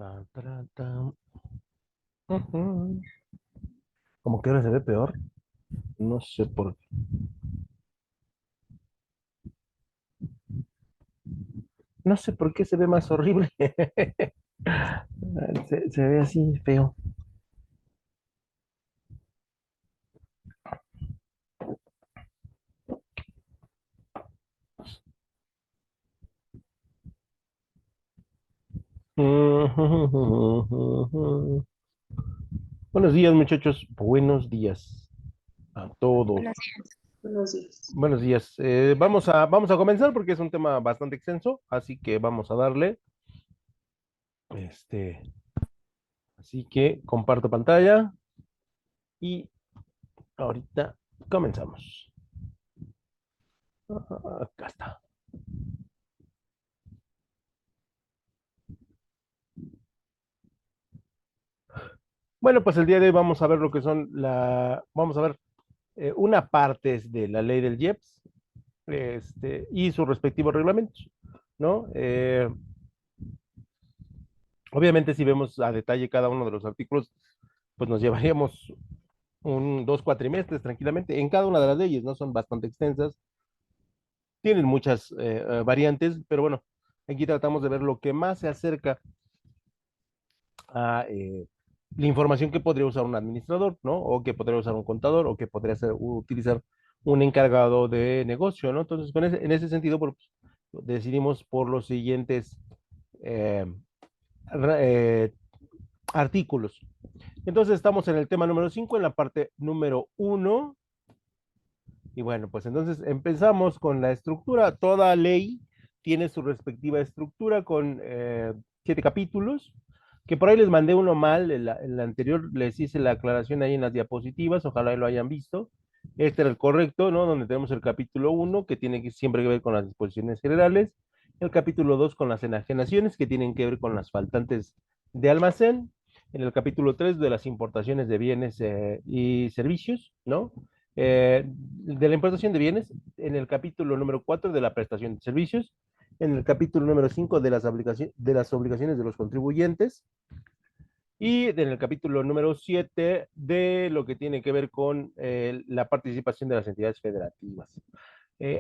Tan, taran, tan. Ujú. Como que ahora se ve peor. No sé por qué. No sé por qué se ve más horrible. Se ve así feo. Buenos días, muchachos. Buenos días a todos. Buenos días. Buenos días. Buenos días. Vamos a comenzar porque es un tema bastante extenso, así que vamos a darle. Este, así que comparto pantalla y ahorita comenzamos. Acá está. Bueno, pues el día de hoy vamos a ver lo que son vamos a ver una parte de la ley del IEPS, y sus respectivos reglamentos, ¿no? Obviamente, si vemos a detalle cada uno de los artículos, pues nos llevaríamos dos cuatrimestres tranquilamente en cada una de las leyes, ¿no? Son bastante extensas, tienen muchas variantes, pero bueno, aquí tratamos de ver lo que más se acerca a la información que podría usar un administrador, ¿no? O que podría usar un contador, o que podría utilizar un encargado de negocio, ¿no? Entonces, en ese sentido, pues, decidimos por los siguientes eh, ra- eh, artículos. Entonces, estamos en el tema número 5 en la parte número uno. Y bueno, pues entonces empezamos con la estructura. Toda ley tiene su respectiva estructura con 7 capítulos, que por ahí les mandé uno mal, el anterior les hice la aclaración ahí en las diapositivas, ojalá lo hayan visto. Este era el correcto, ¿no? Donde tenemos el capítulo uno que tiene que siempre que ver con las disposiciones generales, el capítulo 2 con las enajenaciones, que tienen que ver con las faltantes de almacén, en el capítulo 3 de las importaciones de bienes y servicios, ¿no? De la importación de bienes, en el capítulo número 4 de la prestación de servicios, en el capítulo número 5 de las obligaciones de los contribuyentes y en el capítulo número 7 de lo que tiene que ver con la participación de las entidades federativas.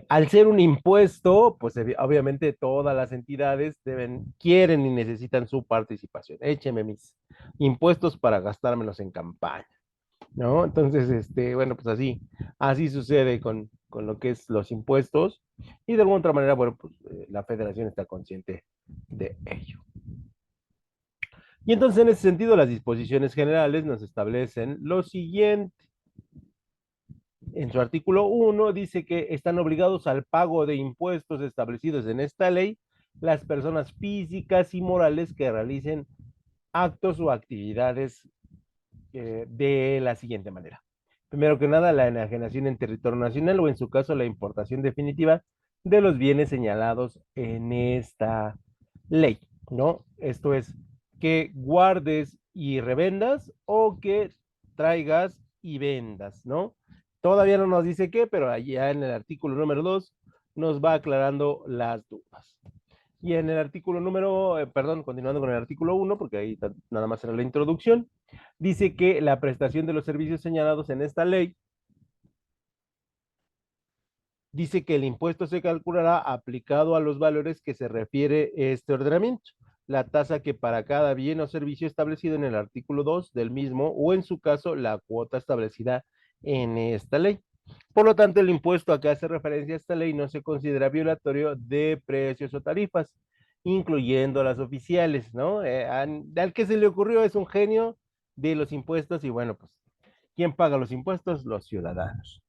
Al ser un impuesto, pues obviamente todas las entidades quieren y necesitan su participación. Écheme mis impuestos para gastármelos en campaña. ¿No? Entonces, bueno, pues así sucede con lo que es los impuestos y de alguna otra manera, bueno, pues la federación está consciente de ello. Y entonces, en ese sentido, las disposiciones generales nos establecen lo siguiente. En su artículo 1 dice que están obligados al pago de impuestos establecidos en esta ley las personas físicas y morales que realicen actos o actividades de la siguiente manera. Primero que nada, la enajenación en territorio nacional o en su caso la importación definitiva de los bienes señalados en esta ley, ¿no? Esto es que guardes y revendas o que traigas y vendas, ¿no? Todavía no nos dice qué, pero allá en el artículo número 2 nos va aclarando las dudas. Y en el artículo perdón, continuando con el artículo uno, porque ahí nada más era la introducción, dice que la prestación de los servicios señalados en esta ley dice que el impuesto se calculará aplicado a los valores que se refiere este ordenamiento, la tasa que para cada bien o servicio establecido en el artículo 2 del mismo o en su caso la cuota establecida en esta ley. Por lo tanto, el impuesto a que hace referencia a esta ley no se considera violatorio de precios o tarifas, incluyendo las oficiales, ¿no? Al que se le ocurrió es un genio de los impuestos y bueno, pues, ¿quién paga los impuestos? Los ciudadanos.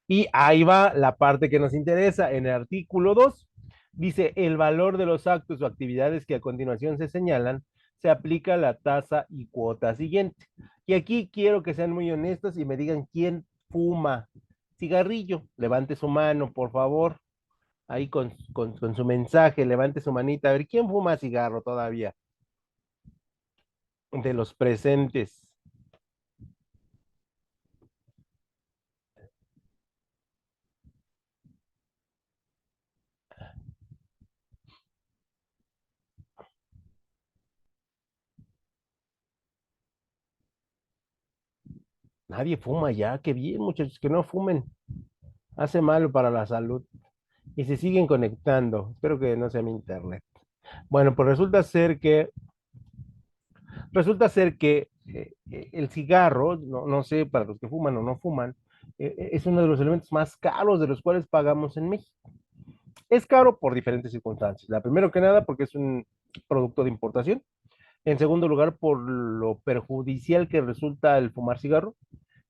Y ahí va la parte que nos interesa. En el artículo 2 dice, el valor de los actos o actividades que a continuación se señalan, se aplica la tasa y cuota siguiente. Y aquí quiero que sean muy honestos y me digan quién fuma cigarrillo. Levante su mano, por favor. Ahí con su mensaje, levante su manita. A ver, ¿quién fuma cigarro todavía? De los presentes. Nadie fuma ya, qué bien, muchachos, que no fumen. Hace malo para la salud. Y se siguen conectando. Espero que no sea mi internet. Bueno, pues resulta ser que el cigarro, no, no sé, para los que fuman o no fuman, es uno de los elementos más caros de los cuales pagamos en México. Es caro por diferentes circunstancias. La primero que nada, porque es un producto de importación. En segundo lugar, por lo perjudicial que resulta el fumar cigarro.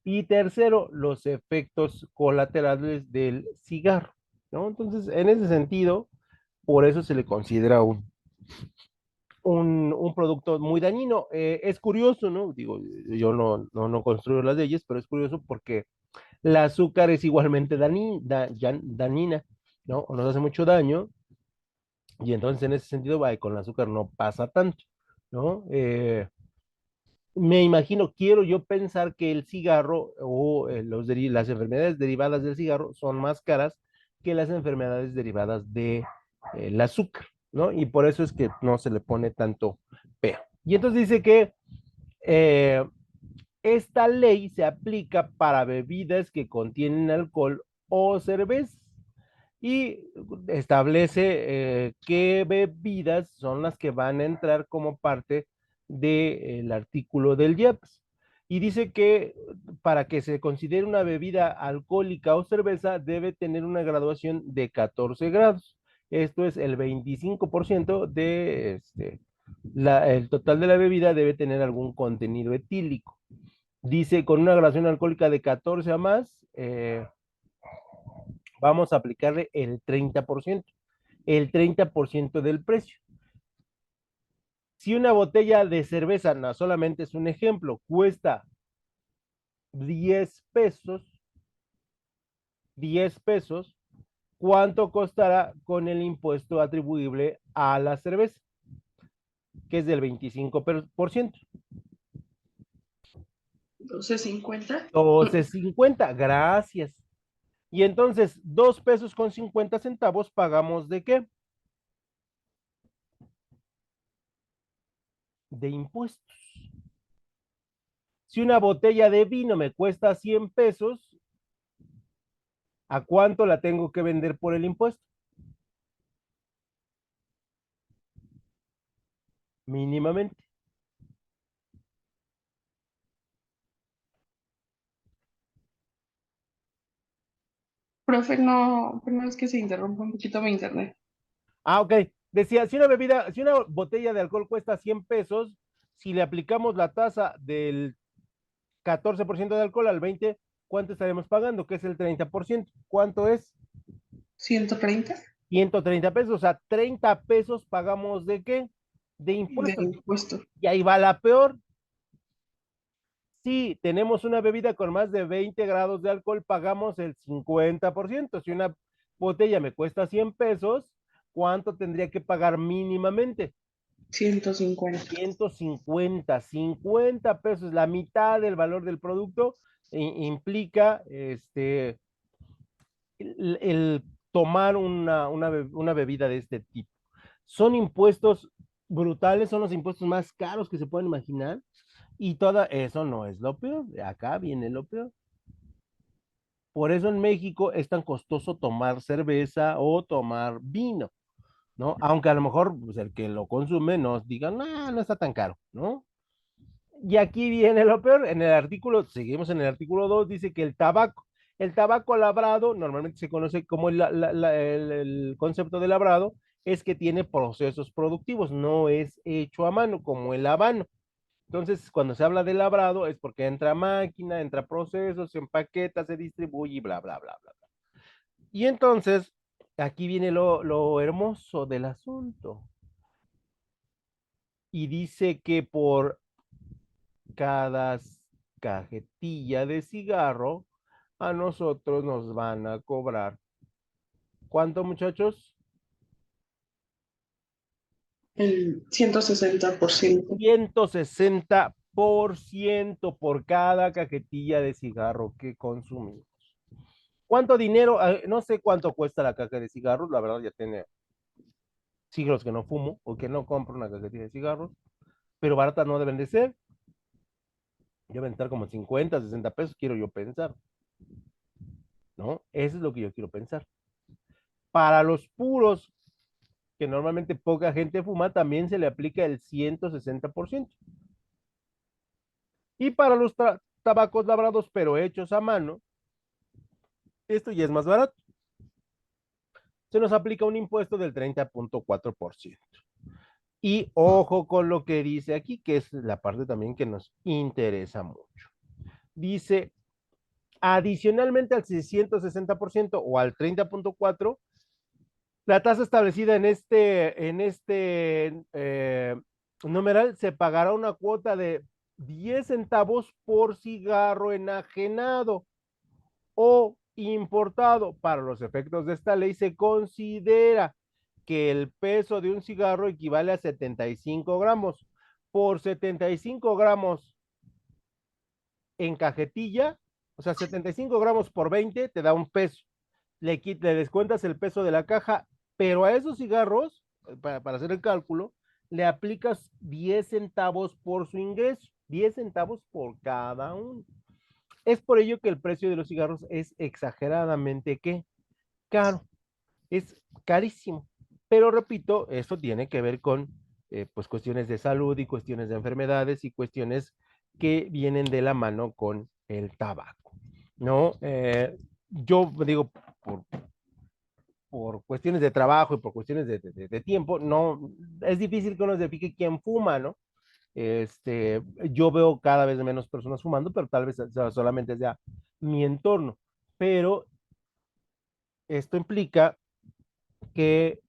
Y tercero, los efectos colaterales del cigarro, ¿no? Entonces, en ese sentido, por eso se le considera un producto muy dañino. Es curioso, ¿no? Digo, yo no construyo las leyes, pero es curioso porque el azúcar es igualmente dañina, ¿no? O nos hace mucho daño, y entonces en ese sentido, vaya, con el azúcar no pasa tanto, ¿no? Me imagino, quiero yo pensar que el cigarro o las enfermedades derivadas del cigarro son más caras que las enfermedades derivadas de el azúcar, ¿no? Y por eso es que no se le pone tanto pero. Y entonces dice que eh, esta ley se aplica para bebidas que contienen alcohol o cerveza y establece qué bebidas son las que van a entrar como parte del artículo del IEPS. Y dice que para que se considere una bebida alcohólica o cerveza debe tener una graduación de 14 grados. Esto es el 25% el total de la bebida debe tener algún contenido etílico. Dice con una graduación alcohólica de 14 a más, vamos a aplicarle el 30% del precio. Si una botella de cerveza, no solamente es un ejemplo, cuesta 10 pesos, 10 pesos, ¿cuánto costará con el impuesto atribuible a la cerveza? Que es del 25%. 12.50. 12.50, gracias. Y entonces, 2 pesos con 50 centavos pagamos ¿de qué? De impuestos. Si una botella de vino me cuesta 100 pesos, ¿a cuánto la tengo que vender por el impuesto? Mínimamente. Profe, no, pero es que se interrumpe un poquito mi internet. Ah, ok. Decía, si una botella de alcohol cuesta 100 pesos, si le aplicamos la tasa del 14% de alcohol al 20, ¿cuánto estaremos pagando? Que es el 30%. ¿Cuánto es? 130 130 pesos. O sea, 30 pesos pagamos ¿de qué? De de impuestos. impuesto. Y ahí va la peor. Si tenemos una bebida con más de 20 grados de alcohol, pagamos el 50%. Si una botella me cuesta 100 pesos, ¿cuánto tendría que pagar mínimamente? 150. 50 pesos, la mitad del valor del producto implica el tomar una bebida de este tipo. Son impuestos brutales, son los impuestos más caros que se pueden imaginar. Y todo eso no es lo peor. Acá viene lo peor. Por eso en México es tan costoso tomar cerveza o tomar vino, ¿no? Aunque a lo mejor pues, el que lo consume nos diga, no, no está tan caro, ¿no? Y aquí viene lo peor. Seguimos en el artículo 2, dice que el tabaco labrado, normalmente se conoce como el concepto de labrado, es que tiene procesos productivos, no es hecho a mano como el habano. Entonces, cuando se habla de labrado es porque entra máquina, entra procesos, se empaqueta, se distribuye y bla, bla, bla, bla. Y entonces, aquí viene lo hermoso del asunto. Y dice que por cada cajetilla de cigarro, a nosotros nos van a cobrar. ¿Cuánto, muchachos? El 160%. 160% por cada cajetilla de cigarro que consumimos. ¿Cuánto dinero? No sé cuánto cuesta la caja de cigarros, la verdad ya tiene siglos que no fumo o que no compro una cajetilla de cigarros, pero baratas no deben de ser, Deben estar como 50, 60 pesos, quiero yo pensar, ¿no? Eso es lo que yo quiero pensar. Para los puros, que normalmente poca gente fuma, también se le aplica el 160%. Y para los tabacos labrados, pero hechos a mano, esto ya es más barato. Se nos aplica un impuesto del 30.4%. Y ojo con lo que dice aquí, que es la parte también que nos interesa mucho. Dice, adicionalmente al 660% o al 30.4%, la tasa establecida en este numeral se pagará una cuota de 10 centavos por cigarro enajenado o importado. Para los efectos de esta ley se considera que el peso de un cigarro equivale a 75 gramos. Por 75 gramos en cajetilla, o sea, 75 gramos por 20 te da un peso. Le descuentas el peso de la caja, pero a esos cigarros, para hacer el cálculo, le aplicas 10 centavos por su ingreso, 10 centavos por cada uno. Es por ello que el precio de los cigarros es exageradamente ¿qué? Caro, es carísimo. Pero repito, esto tiene que ver con pues cuestiones de salud y cuestiones de enfermedades y cuestiones que vienen de la mano con el tabaco, ¿no? Yo digo, por, por cuestiones de trabajo y por cuestiones de tiempo, no, es difícil que uno se fije quién fuma, ¿no? Yo veo cada vez menos personas fumando, pero tal vez solamente sea mi entorno. Pero esto implica que,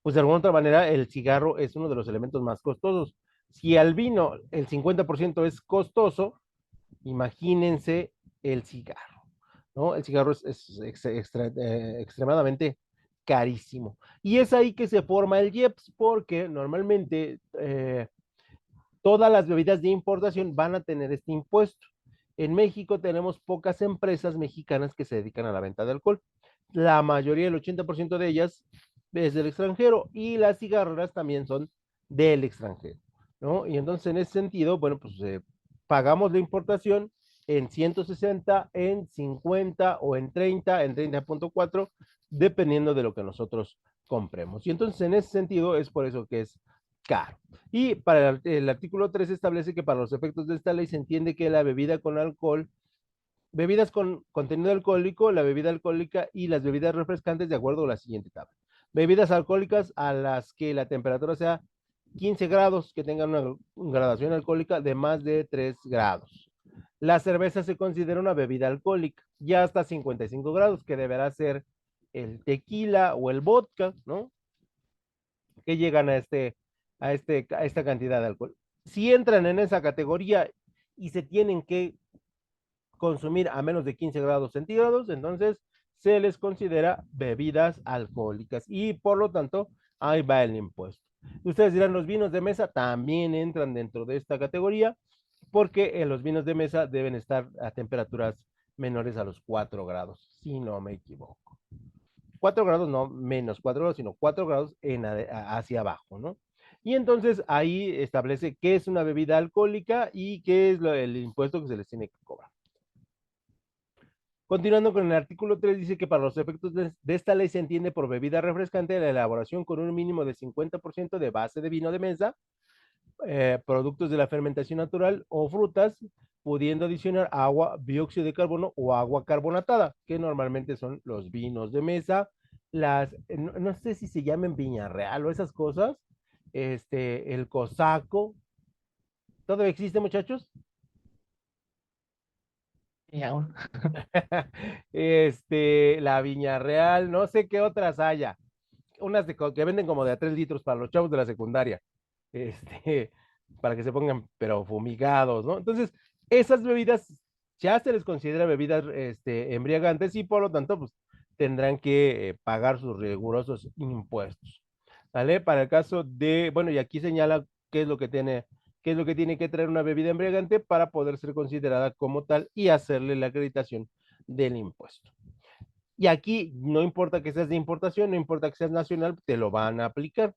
pues de alguna otra manera, el cigarro es uno de los elementos más costosos. Si al vino el 50% es costoso, imagínense el cigarro, ¿no? El cigarro es extremadamente carísimo. Y es ahí que se forma el IEPS, porque normalmente todas las bebidas de importación van a tener este impuesto. En México tenemos pocas empresas mexicanas que se dedican a la venta de alcohol. La mayoría, el 80% de ellas, es del extranjero y las cigarreras también son del extranjero, ¿no? Y entonces en ese sentido, bueno, pues pagamos la importación en 160, en 50 o en 30.4, dependiendo de lo que nosotros compremos. Y entonces en ese sentido es por eso que es caro. Y para el artículo 3 establece que para los efectos de esta ley se entiende que la bebida con alcohol, bebidas con contenido alcohólico, la bebida alcohólica y las bebidas refrescantes de acuerdo a la siguiente tabla. Bebidas alcohólicas a las que la temperatura sea 15 grados, que tengan una gradación alcohólica de más de 3 grados. La cerveza se considera una bebida alcohólica, ya hasta 55 grados, que deberá ser el tequila o el vodka, ¿no? Que llegan a esta cantidad de alcohol. Si entran en esa categoría y se tienen que consumir a menos de 15 grados centígrados, entonces se les considera bebidas alcohólicas y por lo tanto ahí va el impuesto. Ustedes dirán, los vinos de mesa también entran dentro de esta categoría porque los vinos de mesa deben estar a temperaturas menores a los 4 grados, si no me equivoco. 4 grados, no menos 4 grados, sino 4 grados hacia abajo, ¿no? Y entonces ahí establece qué es una bebida alcohólica y qué es el impuesto que se les tiene que cobrar. Continuando con el artículo 3, dice que para los efectos de esta ley se entiende por bebida refrescante la elaboración con un mínimo de 50% de base de vino de mesa, productos de la fermentación natural o frutas, pudiendo adicionar agua, dióxido de carbono o agua carbonatada, que normalmente son los vinos de mesa, no sé si se llaman Viña Real o esas cosas, el cosaco, ¿todavía existe, muchachos? Y aún. La Viña Real, no sé qué otras haya, unas que venden como de a 3 litros para los chavos de la secundaria, este, para que se pongan, pero fumigados, ¿no? Entonces, esas bebidas ya se les considera bebidas embriagantes y por lo tanto, pues tendrán que pagar sus rigurosos impuestos. ¿Vale? Para el caso de, bueno, y aquí señala qué es lo que tiene que traer una bebida embriagante para poder ser considerada como tal y hacerle la acreditación del impuesto. Y aquí no importa que seas de importación, no importa que seas nacional, te lo van a aplicar.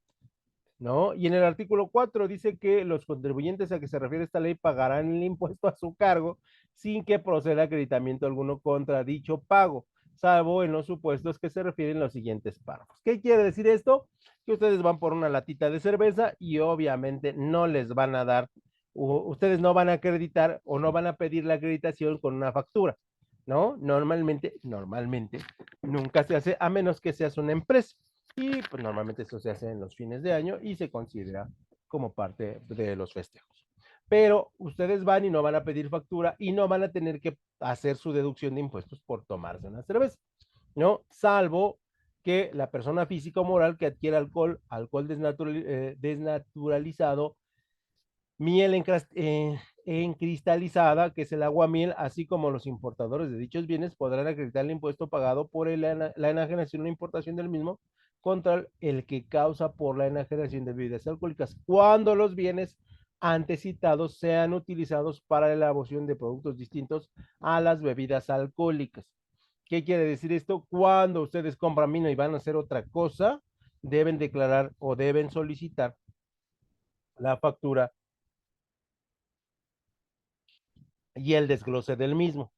¿no? Y en el artículo 4 dice que los contribuyentes a que se refiere esta ley pagarán el impuesto a su cargo sin que proceda acreditamiento alguno contra dicho pago, salvo en los supuestos que se refieren los siguientes párrafos. ¿Qué quiere decir esto? Que ustedes van por una latita de cerveza y obviamente no les van a dar, ustedes no van a acreditar o no van a pedir la acreditación con una factura, ¿no? Normalmente, nunca se hace a menos que seas una empresa. Y pues normalmente esto se hace en los fines de año y se considera como parte de los festejos. Pero ustedes van y no van a pedir factura y no van a tener que hacer su deducción de impuestos por tomarse una cerveza, ¿no? Salvo que la persona física o moral que adquiera alcohol desnaturalizado, miel encristalizada, que es el aguamiel, así como los importadores de dichos bienes podrán acreditar el impuesto pagado por la enajenación o importación del mismo contra el que causa por la enajenación de bebidas alcohólicas, cuando los bienes antes citados sean utilizados para la elaboración de productos distintos a las bebidas alcohólicas. ¿Qué quiere decir esto? Cuando ustedes compran vino y van a hacer otra cosa, deben declarar o deben solicitar la factura y el desglose del mismo,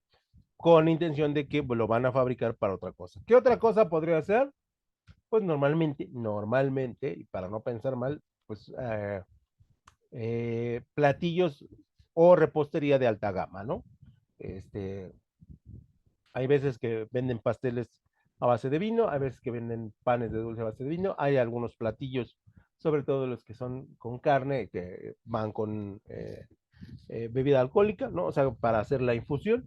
con intención de que pues, lo van a fabricar para otra cosa. ¿Qué otra cosa podría ser? Pues normalmente, y para no pensar mal, pues platillos o repostería de alta gama, ¿no? Este, hay veces que venden pasteles a base de vino, hay veces que venden panes de dulce a base de vino, hay algunos platillos, sobre todo los que son con carne, que van con bebida alcohólica, ¿no? O sea, para hacer la infusión.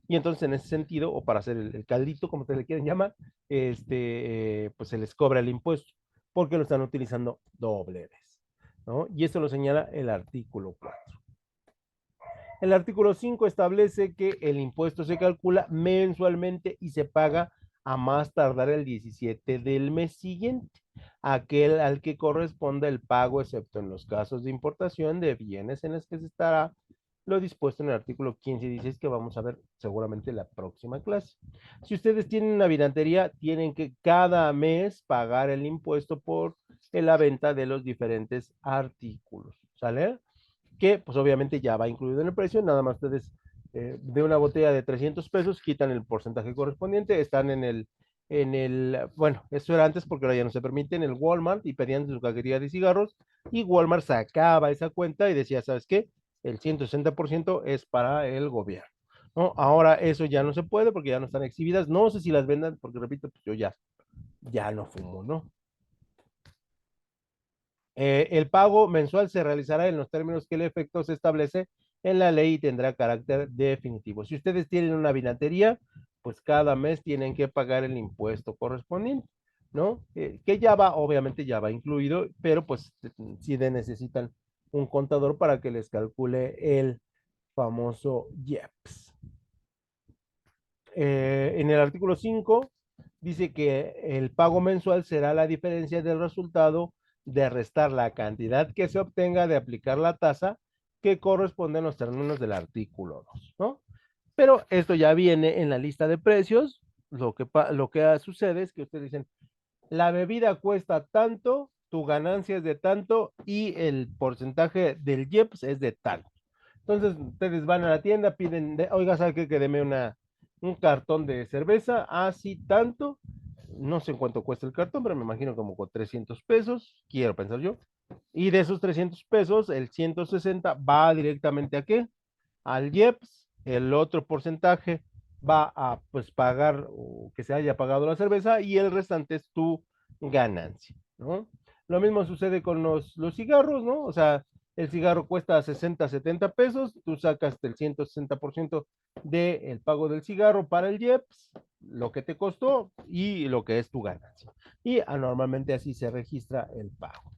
Y entonces, en ese sentido, o para hacer el caldito, como ustedes le quieren llamar, pues se les cobra el impuesto, porque lo están utilizando doble vez, ¿no? Y esto lo señala el artículo 4. El artículo 5 establece que el impuesto se calcula mensualmente y se paga a más tardar el 17 del mes siguiente, aquel al que corresponda el pago, excepto en los casos de importación de bienes en los que se estará lo dispuesto en el artículo 15 y 16 que vamos a ver seguramente la próxima clase. Si ustedes tienen una vinatería, tienen que cada mes pagar el impuesto por la venta de los diferentes artículos, ¿sale? Que pues obviamente ya va incluido en el precio, nada más ustedes de una botella de 300 pesos quitan el porcentaje correspondiente, están bueno, eso era antes porque ahora ya no se permite, en el Walmart y pedían su cajería de cigarros y Walmart sacaba esa cuenta y decía, ¿sabes qué? El 160% es para el gobierno, ¿no? Ahora eso ya no se puede porque ya no están exhibidas, no sé si las vendan porque repito, pues yo ya no fumo, ¿no? El pago mensual se realizará en los términos que el efecto se establece en la ley y tendrá carácter definitivo. Si ustedes tienen una vinatería, pues cada mes tienen que pagar el impuesto correspondiente, ¿no? Que ya va, obviamente ya va incluido, pero pues sí necesitan un contador para que les calcule el famoso IEPS. En el artículo 5 dice que el pago mensual será la diferencia del resultado de restar la cantidad que se obtenga de aplicar la tasa que corresponde a los términos del artículo 2, ¿no? Pero esto ya viene en la lista de precios. Lo que sucede es que ustedes dicen, la bebida cuesta tanto, tu ganancia es de tanto y el porcentaje del IEPS es de tanto. Entonces, ustedes van a la tienda, piden, oiga, ¿sabe qué? Que deme un cartón de cerveza, así tanto. No sé en cuánto cuesta el cartón, pero me imagino como con 300 pesos, quiero pensar yo. Y de esos 300 pesos, el 160 va directamente a qué? Al IEPS, el otro porcentaje va a pues pagar o que se haya pagado la cerveza y el restante es tu ganancia, ¿no? Lo mismo sucede con los cigarros, ¿no? O sea, el cigarro cuesta 60, 70 pesos, tú sacas el 160% del pago del cigarro para el IEPS, lo que te costó y lo que es tu ganancia. Y normalmente así se registra el pago.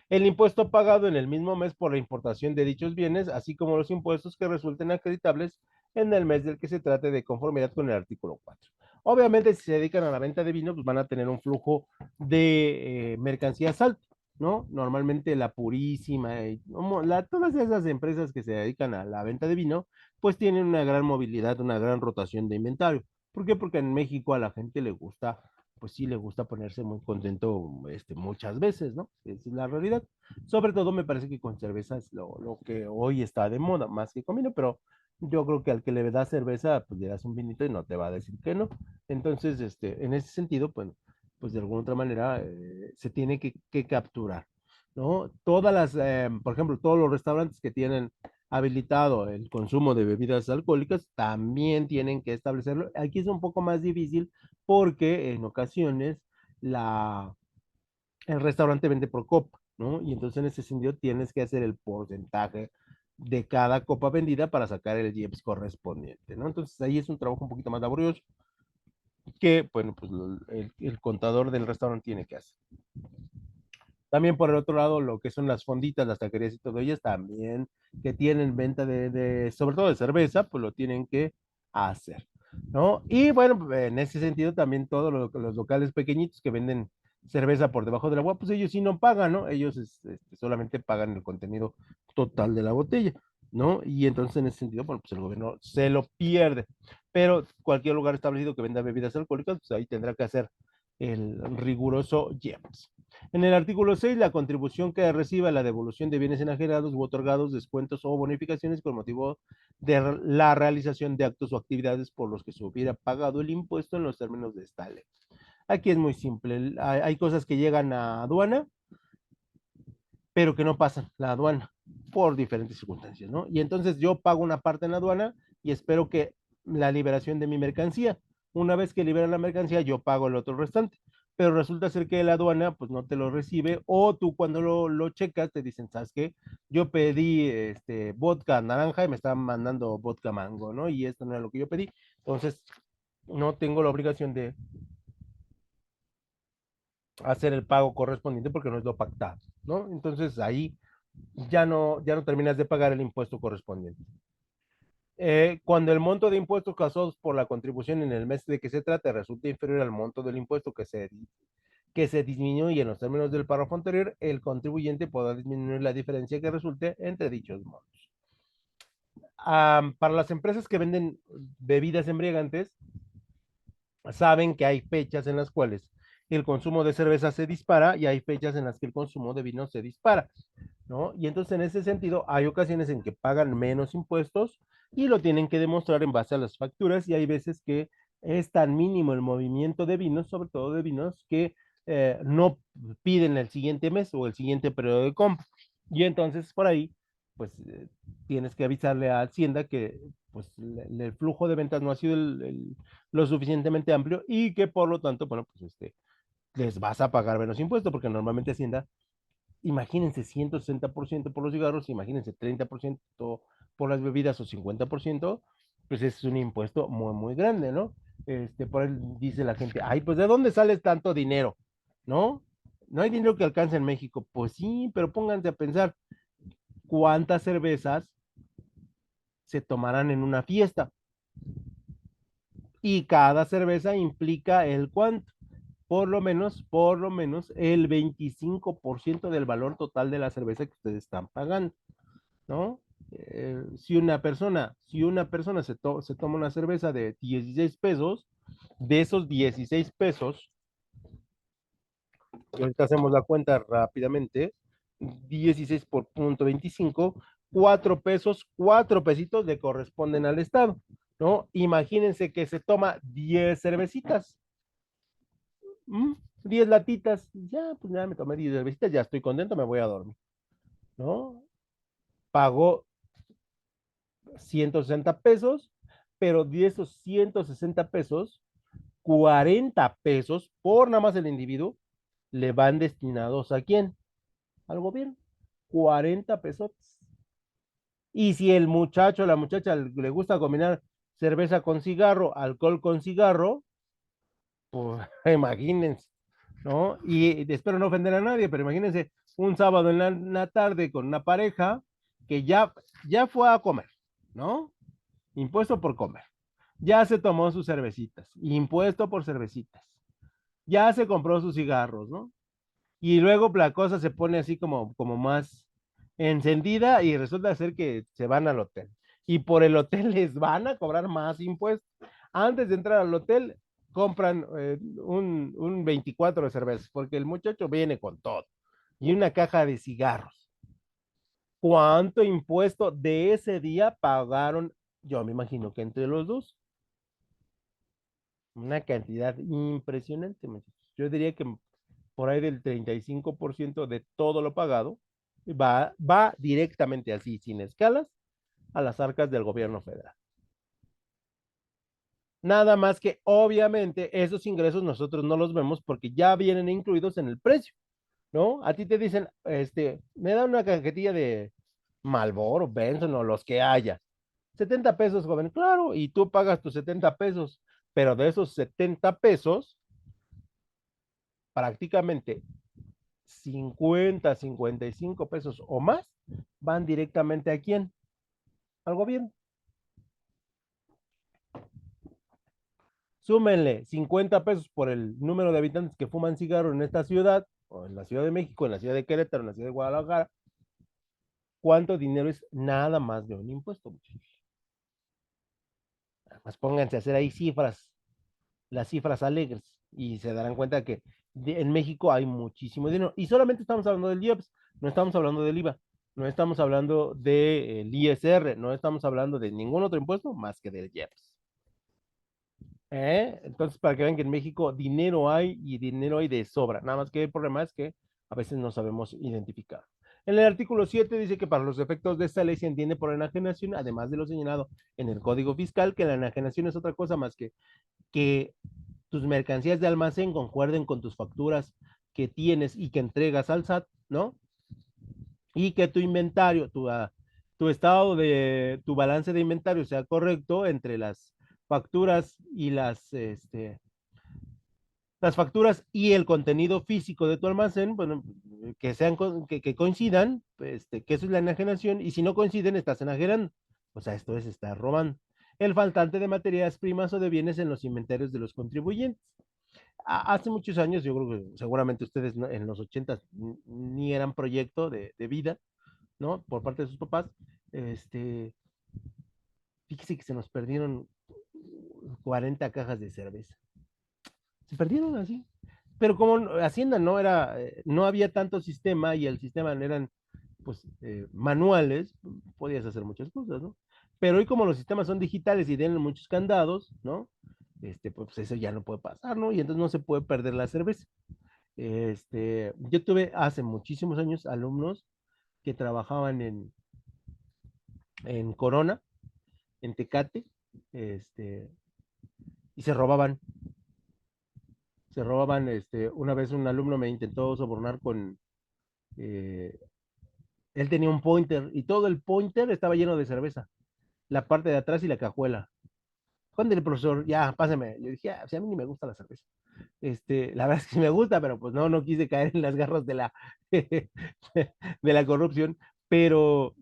El impuesto pagado en el mismo mes por la importación de dichos bienes, así como los impuestos que resulten acreditables en el mes del que se trate de conformidad con el artículo 4. Obviamente, si se dedican a la venta de vino, pues van a tener un flujo de mercancías alto, ¿no? Normalmente la Purísima, todas esas empresas que se dedican a la venta de vino, pues tienen una gran movilidad, una gran rotación de inventario. ¿Por qué? Porque en México a la gente le gusta pues sí le gusta ponerse muy contento muchas veces, ¿no? Esa es la realidad. Sobre todo me parece que con cerveza es lo que hoy está de moda, más que con vino, pero yo creo que al que le das cerveza, pues le das un vinito y no te va a decir que no. Entonces, en ese sentido, pues de alguna otra manera se tiene que capturar, ¿no? Por ejemplo, todos los restaurantes que tienen habilitado el consumo de bebidas alcohólicas también tienen que establecerlo. Aquí es un poco más difícil porque en ocasiones la, el restaurante vende por copa, ¿no? Y entonces en ese sentido tienes que hacer el porcentaje de cada copa vendida para sacar el IEPS correspondiente, ¿no? Entonces ahí es un trabajo un poquito más laborioso que, bueno, pues el contador del restaurante tiene que hacer. También por el otro lado, lo que son las fonditas, las taquerías y todo ellas, también que tienen venta sobre todo de cerveza, pues lo tienen que hacer, ¿no? Y bueno, en ese sentido también todos los locales pequeñitos que venden cerveza por debajo del agua, pues ellos sí no pagan, ¿no? Ellos solamente pagan el contenido total de la botella, ¿no? Y entonces en ese sentido, bueno, pues el gobierno se lo pierde. Pero cualquier lugar establecido que venda bebidas alcohólicas, pues ahí tendrá que hacer el riguroso IEPS. En el artículo 6, la contribución que reciba la devolución de bienes enajenados u otorgados, descuentos o bonificaciones con motivo de la realización de actos o actividades por los que se hubiera pagado el impuesto en los términos de esta ley. Aquí es muy simple. Hay cosas que llegan a aduana, pero que no pasan la aduana por diferentes circunstancias, ¿no? Y entonces yo pago una parte en la aduana y espero que la liberación de mi mercancía. Una vez que liberan la mercancía, yo pago el otro restante. Pero resulta ser que la aduana pues no te lo recibe o tú cuando lo checas te dicen, ¿sabes qué? Yo pedí vodka naranja y me estaban mandando vodka mango, ¿no? Y esto no era lo que yo pedí. Entonces, no tengo la obligación de hacer el pago correspondiente porque no es lo pactado, ¿no? Entonces ahí ya no terminas de pagar el impuesto correspondiente. Cuando el monto de impuestos causados por la contribución en el mes de que se trate resulta inferior al monto del impuesto que se disminuye en los términos del párrafo anterior, el contribuyente podrá disminuir la diferencia que resulte entre dichos montos. Para las empresas que venden bebidas embriagantes, saben que hay fechas en las cuales el consumo de cerveza se dispara y hay fechas en las que el consumo de vino se dispara, ¿no? Y entonces en ese sentido hay ocasiones en que pagan menos impuestos y lo tienen que demostrar en base a las facturas y hay veces que es tan mínimo el movimiento de vinos, sobre todo de vinos, que no piden el siguiente mes o el siguiente periodo de compra. Y entonces por ahí, pues tienes que avisarle a Hacienda que pues el flujo de ventas no ha sido lo suficientemente amplio y que por lo tanto, bueno, pues les vas a pagar menos impuestos porque normalmente Hacienda, imagínense 160% por los cigarros, imagínense 30% por las bebidas o 50%, pues es un impuesto muy, muy grande, ¿no? Por ahí dice la gente, ay, pues ¿de dónde sale tanto dinero? ¿No? No hay dinero que alcance en México. Pues sí, pero pónganse a pensar cuántas cervezas se tomarán en una fiesta. Y cada cerveza implica el cuánto. Por lo menos el 25% del valor total de la cerveza que ustedes están pagando, ¿no? Si una persona se toma una cerveza de 16 pesos, de esos 16 pesos, y ahorita hacemos la cuenta rápidamente, 16 por punto 25, 4 pesos, 4 pesitos le corresponden al Estado, ¿no? Imagínense que se toma 10 cervecitas, ¿m? 10 latitas, ya, pues ya me tomé 10 cervecitas, ya estoy contento, me voy a dormir, ¿no? Pagó 160 pesos, pero de esos 160 pesos, 40 pesos por nada más el individuo le van destinados a quién? Al gobierno. 40 pesos. Y si el muchacho o la muchacha le gusta combinar cerveza con cigarro, alcohol con cigarro, pues imagínense, ¿no? Y espero no ofender a nadie, pero imagínense un sábado en la tarde con una pareja que ya fue a comer, ¿no? Impuesto por comer. Ya se tomó sus cervecitas, impuesto por cervecitas. Ya se compró sus cigarros, ¿no? Y luego la cosa se pone así como más encendida y resulta ser que se van al hotel. Y por el hotel les van a cobrar más impuestos. Antes de entrar al hotel, compran un 24 de cervezas, porque el muchacho viene con todo, y una caja de cigarros. ¿Cuánto impuesto de ese día pagaron? Yo me imagino que entre los dos, una cantidad impresionante, muchachos. Yo diría que por ahí del 35% de todo lo pagado va directamente así, sin escalas, a las arcas del gobierno federal. Nada más que obviamente esos ingresos nosotros no los vemos porque ya vienen incluidos en el precio, ¿no? A ti te dicen, me da una cajetilla de Marlboro, Benson o los que haya. 70 pesos, joven, claro, y tú pagas tus 70 pesos, pero de esos 70 pesos, prácticamente 50, 55 pesos o más van directamente a quién? Al gobierno. Súmenle 50 pesos por el número de habitantes que fuman cigarro en esta ciudad, o en la Ciudad de México, en la Ciudad de Querétaro, en la Ciudad de Guadalajara. ¿Cuánto dinero es nada más de un impuesto, muchachos? Pues pónganse a hacer ahí cifras, las cifras alegres, y se darán cuenta que en México hay muchísimo dinero. Y solamente estamos hablando del IEPS, no estamos hablando del IVA, no estamos hablando del ISR, no estamos hablando de ningún otro impuesto más que del IEPS. Entonces, para que vean que en México dinero hay y dinero hay de sobra. Nada más que el problema es que a veces no sabemos identificar. En el artículo 7 dice que para los efectos de esta ley se entiende por enajenación, además de lo señalado en el Código Fiscal, que la enajenación es otra cosa más que tus mercancías de almacén concuerden con tus facturas que tienes y que entregas al SAT, ¿no? Y que tu inventario, tu estado de tu balance de inventario sea correcto entre las facturas y las facturas y el contenido físico de tu almacén, bueno, que sean que coincidan, que eso es la enajenación, y si no coinciden, estás enajenando. O sea, esto es estar robando. El faltante de materias primas o de bienes en los inventarios de los contribuyentes. Hace muchos años, yo creo que seguramente ustedes en los 80 ni eran proyecto de vida, ¿no? Por parte de sus papás. Este, Fíjese que se nos perdieron 40 cajas de cerveza. Se perdieron así. Pero como Hacienda no era, no había tanto sistema y el sistema eran pues manuales, podías hacer muchas cosas, ¿no? Pero hoy como los sistemas son digitales y tienen muchos candados, ¿no? Pues eso ya no puede pasar, ¿no? Y entonces no se puede perder la cerveza. Yo tuve hace muchísimos años alumnos que trabajaban en Corona, en Tecate, este, y una vez un alumno me intentó sobornar eh, él tenía un pointer y todo el pointer estaba lleno de cerveza, la parte de atrás y la cajuela. Cuando el profesor, ya, pásame, yo dije, si a mí ni me gusta la cerveza. La verdad es que sí me gusta, pero pues no quise caer en las garras de la corrupción, pero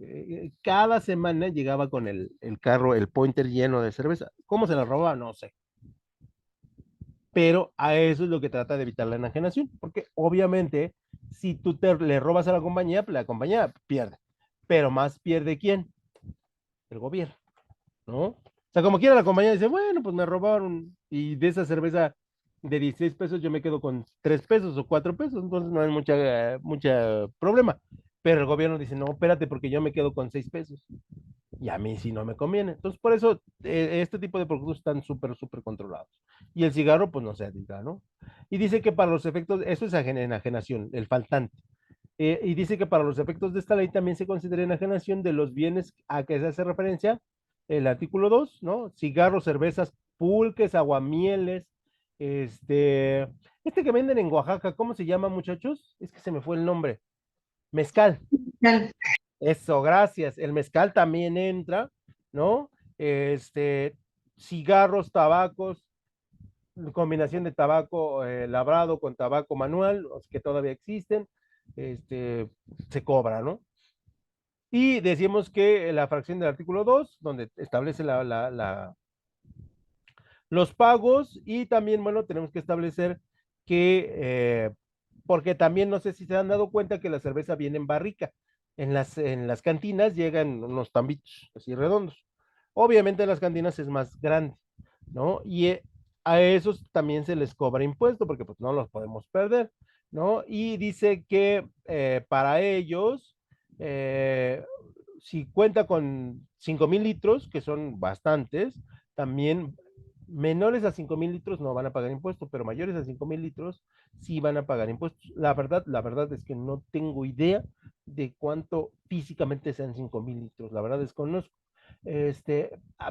cada semana llegaba con el carro, el pointer lleno de cerveza. ¿Cómo se la robaba? No sé. Pero a eso es lo que trata de evitar la enajenación, porque obviamente si tú le robas a la compañía, pues la compañía pierde. Pero más pierde quién? El gobierno, ¿no? O sea, como quiera la compañía dice, bueno, pues me robaron y de esa cerveza de 16 pesos yo me quedo con 3 pesos o 4 pesos, entonces no hay mucha problema. Pero el gobierno dice, no, espérate, porque yo me quedo con 6 pesos y a mí sí no me conviene. Entonces, por eso este tipo de productos están súper controlados. Y el cigarro, pues no se diga, ¿no? Y dice que para los efectos, eso es enajenación, el faltante. Y dice que para los efectos de esta ley también se considera enajenación de los bienes a que se hace referencia el artículo 2, ¿no? Cigarros, cervezas, pulques, aguamieles, que venden en Oaxaca, ¿cómo se llama, muchachos? Es que se me fue el nombre. Mezcal. Eso, gracias. El mezcal también entra, ¿no? Cigarros, tabacos, combinación de tabaco labrado con tabaco manual, los que todavía existen, se cobra, ¿no? Y decimos que la fracción del artículo 2, donde establece los pagos, y también, bueno, tenemos que establecer que, porque también no sé si se han dado cuenta que la cerveza viene en barrica. En las cantinas llegan unos tambitos así redondos. Obviamente en las cantinas es más grande, ¿no? Y a esos también se les cobra impuesto porque pues no los podemos perder, ¿no? Y dice que para ellos, eh, si cuenta con 5,000 litros, que son bastantes, también menores a 5,000 litros no van a pagar impuestos, pero mayores a 5,000 litros sí van a pagar impuestos. La verdad es que no tengo idea de cuánto físicamente sean 5,000 litros, la verdad desconozco.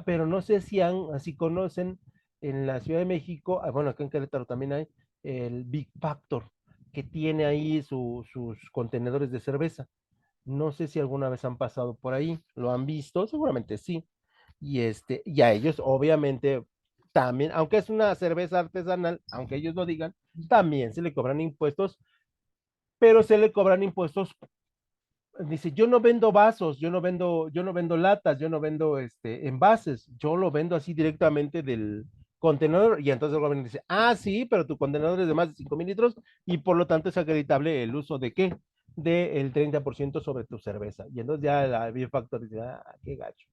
Pero no sé si así conocen en la Ciudad de México, bueno, acá en Querétaro también hay el Big Factor, que tiene ahí sus contenedores de cerveza. No sé si alguna vez han pasado por ahí, lo han visto, seguramente sí. Y a ellos, obviamente, también, aunque es una cerveza artesanal, aunque ellos lo digan, también se le cobran impuestos, pero se le cobran impuestos. Dice, yo no vendo vasos, yo no vendo latas, yo no vendo envases, yo lo vendo así directamente del contenedor. Y entonces el gobierno dice, ah, sí, pero tu contenedor es de más de 5,000 litros y por lo tanto es acreditable el uso de qué? Del 30% sobre tu cerveza. Y entonces ya la Beer Factor dice, ah, qué gacho,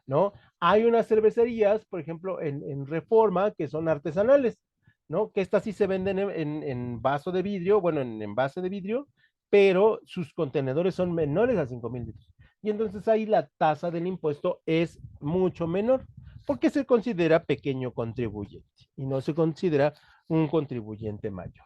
¿no? Hay unas cervecerías, por ejemplo, en Reforma, que son artesanales, ¿no? Que estas sí se venden en vaso de vidrio, bueno, en envase de vidrio, pero sus contenedores son menores a 5,000 litros. Y entonces ahí la tasa del impuesto es mucho menor, porque se considera pequeño contribuyente y no se considera un contribuyente mayor.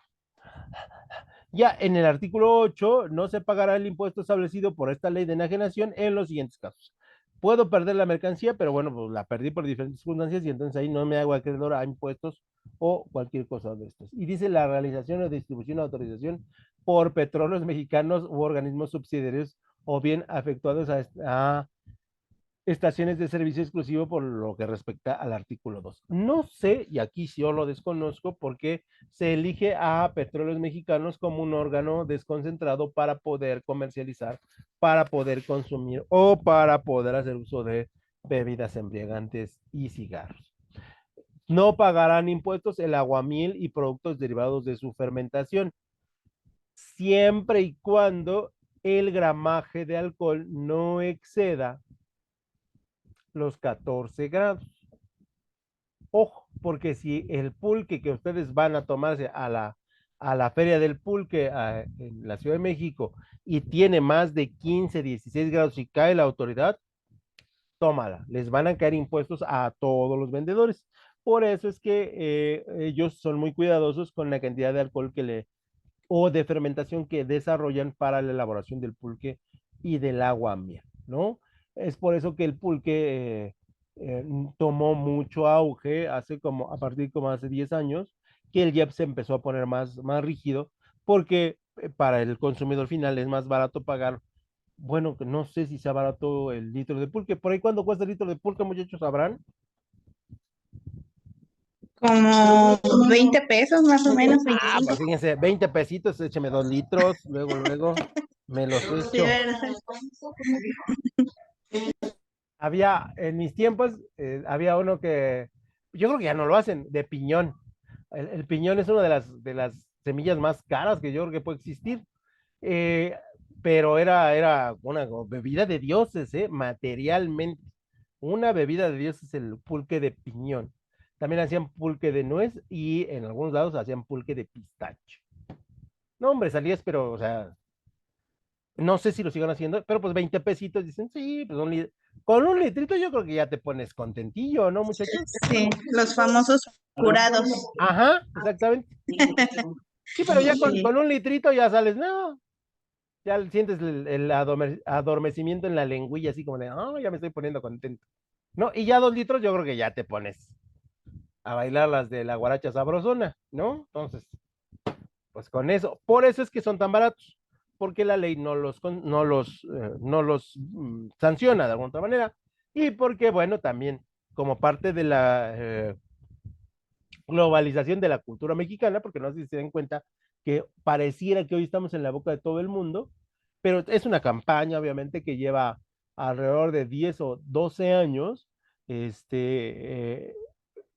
Ya en el artículo 8 no se pagará el impuesto establecido por esta ley de enajenación en los siguientes casos. Puedo perder la mercancía, pero bueno, pues la perdí por diferentes circunstancias y entonces ahí no me hago acreedor a impuestos o cualquier cosa de estos. Y dice la realización o distribución o autorización por petróleos mexicanos u organismos subsidiarios o bien afectados a estaciones de servicio exclusivo por lo que respecta al artículo 2. No sé, y aquí sí yo lo desconozco, porque se elige a Petróleos Mexicanos como un órgano desconcentrado para poder comercializar, para poder consumir o para poder hacer uso de bebidas embriagantes y cigarros. No pagarán impuestos el aguamiel y productos derivados de su fermentación, siempre y cuando el gramaje de alcohol no exceda los 14 grados. Ojo, porque si el pulque que ustedes van a tomarse a la feria del pulque en la Ciudad de México y tiene más de 15, 16 grados y cae la autoridad, tómala. Les van a caer impuestos a todos los vendedores. Por eso es que ellos son muy cuidadosos con la cantidad de alcohol o de fermentación que desarrollan para la elaboración del pulque y del agua miel, ¿no? Es por eso que el pulque tomó mucho auge a partir como hace 10 años, que el IEP se empezó a poner más rígido, porque para el consumidor final es más barato pagar, bueno, que no sé si sea barato el litro de pulque, por ahí cuando cuesta el litro de pulque, muchachos, sabrán. Como 20 pesos más o menos, Ah, 25. pues fíjense, 20 pesitos, écheme 2 litros, luego, me los Sí, echo. ¿verdad? En mis tiempos, había uno que, yo creo que ya no lo hacen, de piñón. El piñón es una de las semillas más caras que yo creo que puede existir. Eh, pero era una bebida de dioses, materialmente. Una bebida de dioses, el pulque de piñón. También hacían pulque de nuez y en algunos lados hacían pulque de pistacho. No, hombre, salías, pero, o sea, no sé si lo sigan haciendo, pero pues 20 pesitos, dicen, sí, pues con un litrito yo creo que ya te pones contentillo, ¿no, muchachos? Sí, los famosos curados. Ajá, exactamente. Sí, pero ya con, Sí. con un litrito ya sales, no, ya sientes el adormecimiento en la lengüilla, así como de, oh, ya me estoy poniendo contento. No, y ya 2 litros yo creo que ya te pones a bailar las de la guaracha sabrosona, ¿no? Entonces, pues con eso, por eso es que son tan baratos, porque la ley no los sanciona de alguna otra manera, y porque, bueno, también como parte de la globalización de la cultura mexicana, porque no sé si se dan cuenta que pareciera que hoy estamos en la boca de todo el mundo, pero es una campaña, obviamente, que lleva alrededor de 10 o 12 años, este,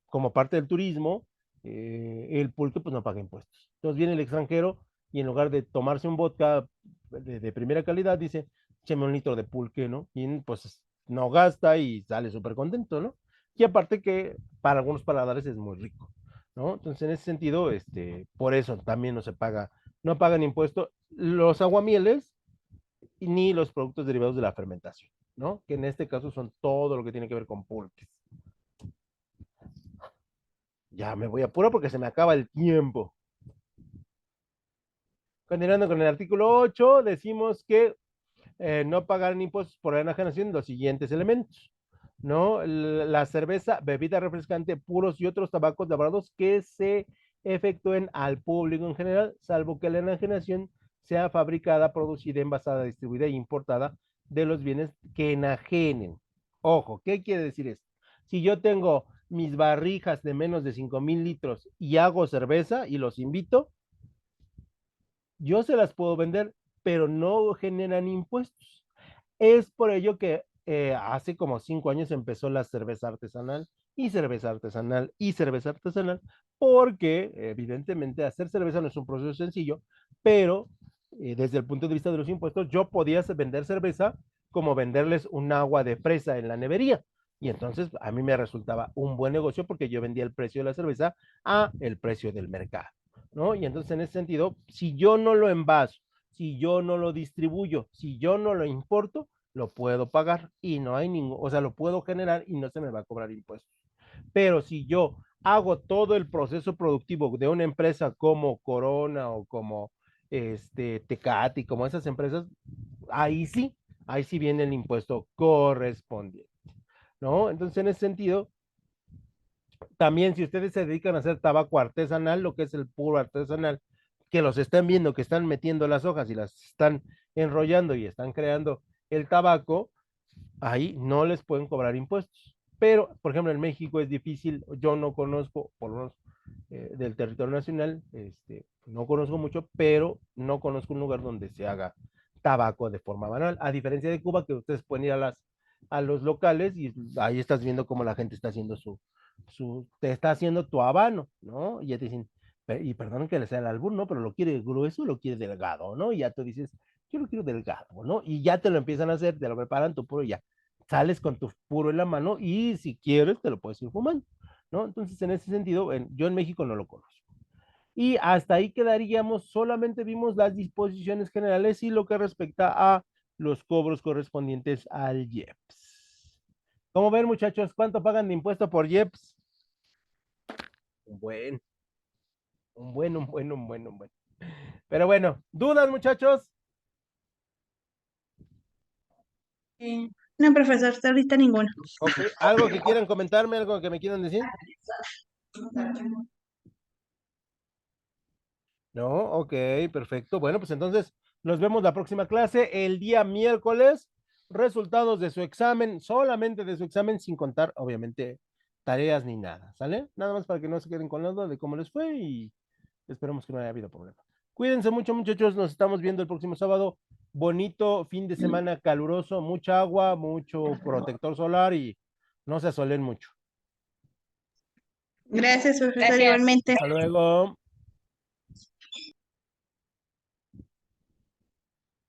como parte del turismo, el pulque pues no paga impuestos. Entonces viene el extranjero y en lugar de tomarse un vodka de primera calidad, dice, écheme un litro de pulque, ¿no? Y pues no gasta y sale súper contento, ¿no? Y aparte que para algunos paladares es muy rico. ¿no? Entonces, en ese sentido, por eso también no pagan impuesto los aguamieles ni los productos derivados de la fermentación, ¿no? Que en este caso son todo lo que tiene que ver con pulques. Ya me voy a apuro porque se me acaba el tiempo. Continuando con el artículo 8, decimos que no pagarán impuestos por la enajenación los siguientes elementos, ¿no? La cerveza, bebida refrescante, puros y otros tabacos labrados que se efectúen al público en general, salvo que la enajenación sea fabricada, producida, envasada, distribuida e importada de los bienes que enajenen. Ojo, ¿qué quiere decir esto? Si yo tengo mis barrijas de menos de 5,000 litros y hago cerveza y los invito, yo se las puedo vender, pero no generan impuestos. Es por ello que hace como 5 años empezó la cerveza artesanal y cerveza artesanal y cerveza artesanal, porque evidentemente hacer cerveza no es un proceso sencillo, pero desde el punto de vista de los impuestos, yo podía vender cerveza como venderles un agua de fresa en la nevería. Y entonces a mí me resultaba un buen negocio porque yo vendía el precio de la cerveza a el precio del mercado, ¿no? Y entonces en ese sentido, si yo no lo envaso, si yo no lo distribuyo, si yo no lo importo, lo puedo pagar y no hay ningún, o sea, lo puedo generar y no se me va a cobrar impuestos. Pero si yo hago todo el proceso productivo de una empresa como Corona o como Tecate, como esas empresas, ahí sí viene el impuesto correspondiente, ¿no? Entonces, en ese sentido, también si ustedes se dedican a hacer tabaco artesanal, lo que es el puro artesanal, que los están viendo, que están metiendo las hojas y las están enrollando y están creando el tabaco, ahí no les pueden cobrar impuestos. Pero, por ejemplo, en México es difícil, yo no conozco, por lo menos del territorio nacional, no conozco mucho, pero no conozco un lugar donde se haga tabaco de forma manual, a diferencia de Cuba, que ustedes pueden ir a los locales y ahí estás viendo cómo la gente está haciendo te está haciendo tu habano, ¿no? Y ya te dicen, y perdón que les sea el albur, ¿no? Pero lo quiere grueso, lo quiere delgado, ¿no? Y ya tú dices, yo lo quiero delgado, ¿no? Y ya te lo empiezan a hacer, te lo preparan tu puro y ya. Sales con tu puro en la mano y si quieres te lo puedes ir fumando, ¿no? Entonces, en ese sentido, yo en México no lo conozco. Y hasta ahí quedaríamos, solamente vimos las disposiciones generales y lo que respecta a los cobros correspondientes al IEPS. ¿Cómo ven, muchachos? ¿Cuánto pagan de impuesto por IEPS? Un buen, un buen. Pero bueno, ¿dudas, muchachos? No, profesor, hasta ahorita ninguno. Ok, ¿algo que quieran comentarme, algo que me quieran decir? No, ok, perfecto. Bueno, pues entonces nos vemos la próxima clase el día miércoles. Resultados de su examen, solamente de su examen, sin contar, obviamente, tareas ni nada, ¿sale? Nada más para que no se queden con la duda de cómo les fue y esperemos que no haya habido problema. Cuídense mucho, muchachos. Nos estamos viendo el próximo sábado. Bonito fin de semana caluroso, mucha agua, mucho protector solar y no se asolen mucho. Gracias, profesor, Gracias. igualmente. Hasta luego.